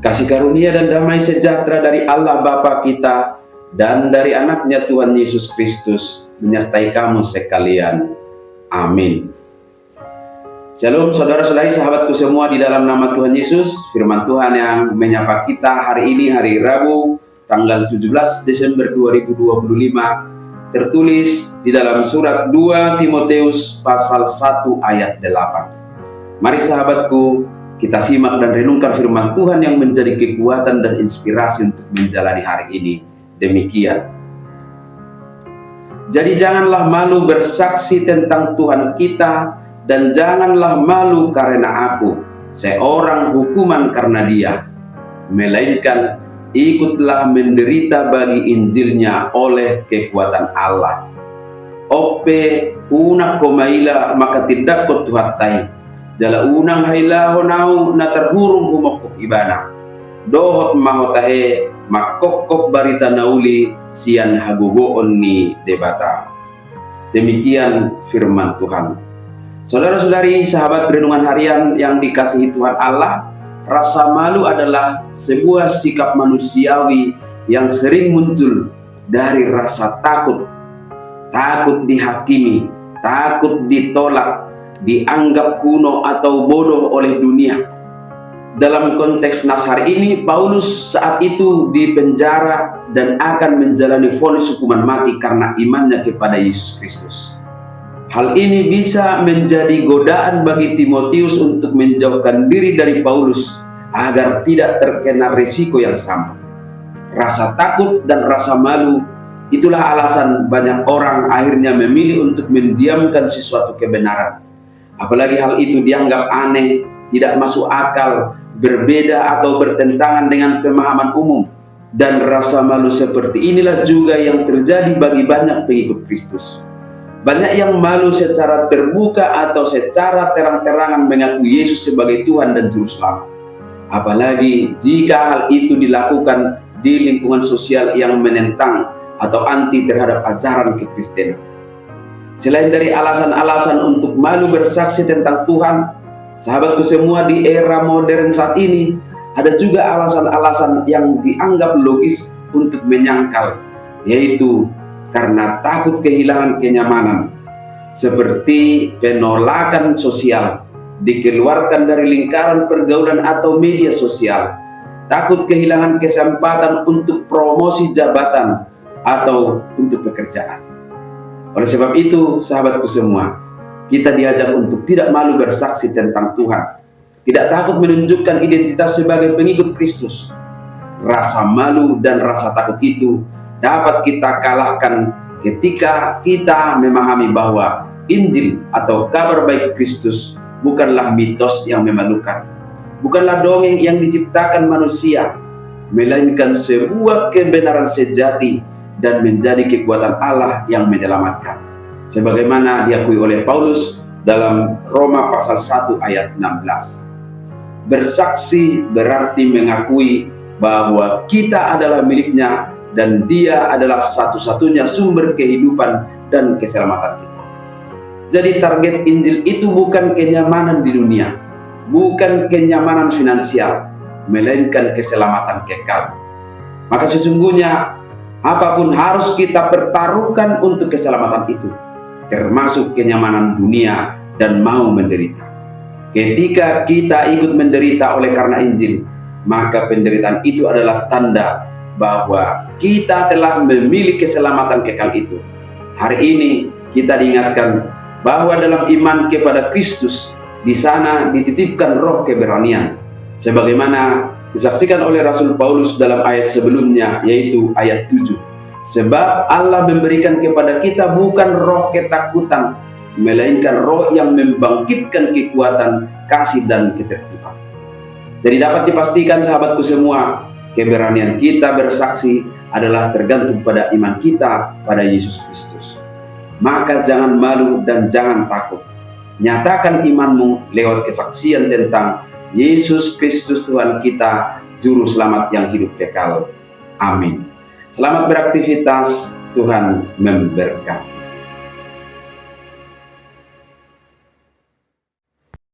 Kasih karunia dan damai sejahtera dari Allah Bapa kita dan dari anaknya Tuhan Yesus Kristus menyertai kamu sekalian. Amin. Shalom saudara-saudari sahabatku semua di dalam nama Tuhan Yesus. Firman Tuhan yang menyapa kita hari ini, hari Rabu tanggal 17 Desember 2025, tertulis di dalam surat 2 Timotius pasal 1 ayat 8. Mari sahabatku, kita simak dan renungkan firman Tuhan yang menjadi kekuatan dan inspirasi untuk menjalani hari ini. Demikian. Jadi janganlah malu bersaksi tentang Tuhan kita, dan janganlah malu karena aku, seorang hukuman karena Dia, melainkan ikutlah menderita bagi Injilnya oleh kekuatan Allah. Ope una komaila maka tidak ko tuhatai, jala unang haila honau na terhurung humokok ibana, dohot mahotahe makokok barita nauli sian hagogoon ni debata. Demikian firman Tuhan. Saudara-saudari sahabat renungan harian yang dikasihi Tuhan Allah, rasa malu adalah sebuah sikap manusiawi yang sering muncul dari rasa takut. Takut dihakimi, takut ditolak, dianggap kuno atau bodoh oleh dunia. Dalam konteks nas hari ini, Paulus saat itu dipenjara dan akan menjalani vonis hukuman mati karena imannya kepada Yesus Kristus. Hal ini bisa menjadi godaan bagi Timotius untuk menjauhkan diri dari Paulus agar tidak terkena risiko yang sama. Rasa takut dan rasa malu, itulah alasan banyak orang akhirnya memilih untuk mendiamkan sesuatu kebenaran. Apalagi hal itu dianggap aneh, tidak masuk akal, berbeda atau bertentangan dengan pemahaman umum. Dan rasa malu seperti inilah juga yang terjadi bagi banyak pengikut Kristus. Banyak yang malu secara terbuka atau secara terang-terangan mengaku Yesus sebagai Tuhan dan Juru Selamat. Apalagi jika hal itu dilakukan di lingkungan sosial yang menentang atau anti terhadap ajaran kekristenan. Selain dari alasan-alasan untuk malu bersaksi tentang Tuhan, sahabatku semua, di era modern saat ini ada juga alasan-alasan yang dianggap logis untuk menyangkal, yaitu karena takut kehilangan kenyamanan, seperti penolakan sosial, dikeluarkan dari lingkaran pergaulan atau media sosial, takut kehilangan kesempatan untuk promosi jabatan atau untuk pekerjaan. Oleh sebab itu, sahabatku semua, kita diajak untuk tidak malu bersaksi tentang Tuhan, tidak takut menunjukkan identitas sebagai pengikut Kristus. Rasa malu dan rasa takut itu dapat kita kalahkan ketika kita memahami bahwa Injil atau kabar baik Kristus bukanlah mitos yang memalukan, bukanlah dongeng yang diciptakan manusia, melainkan sebuah kebenaran sejati dan menjadi kekuatan Allah yang menyelamatkan, sebagaimana diakui oleh Paulus dalam Roma pasal 1 ayat 16. Bersaksi berarti mengakui bahwa kita adalah miliknya dan Dia adalah satu-satunya sumber kehidupan dan keselamatan kita. Jadi target Injil itu bukan kenyamanan di dunia, bukan kenyamanan finansial, melainkan keselamatan kekal. Maka sesungguhnya apapun harus kita pertaruhkan untuk keselamatan itu, termasuk kenyamanan dunia dan mau menderita. Ketika kita ikut menderita oleh karena Injil, maka penderitaan itu adalah tanda bahwa kita telah memiliki keselamatan kekal itu. Hari ini kita diingatkan bahwa dalam iman kepada Kristus, di sana dititipkan roh keberanian, sebagaimana disaksikan oleh Rasul Paulus dalam ayat sebelumnya, yaitu ayat 7. Sebab Allah memberikan kepada kita bukan roh ketakutan, melainkan roh yang membangkitkan kekuatan, kasih dan ketertiban. Jadi dapat dipastikan sahabatku semua, keberanian kita bersaksi adalah tergantung pada iman kita pada Yesus Kristus. Maka jangan malu dan jangan takut. Nyatakan imanmu lewat kesaksian tentang Yesus Kristus Tuhan kita, Juru Selamat yang hidup kekal. Amin. Selamat beraktivitas, Tuhan memberkati.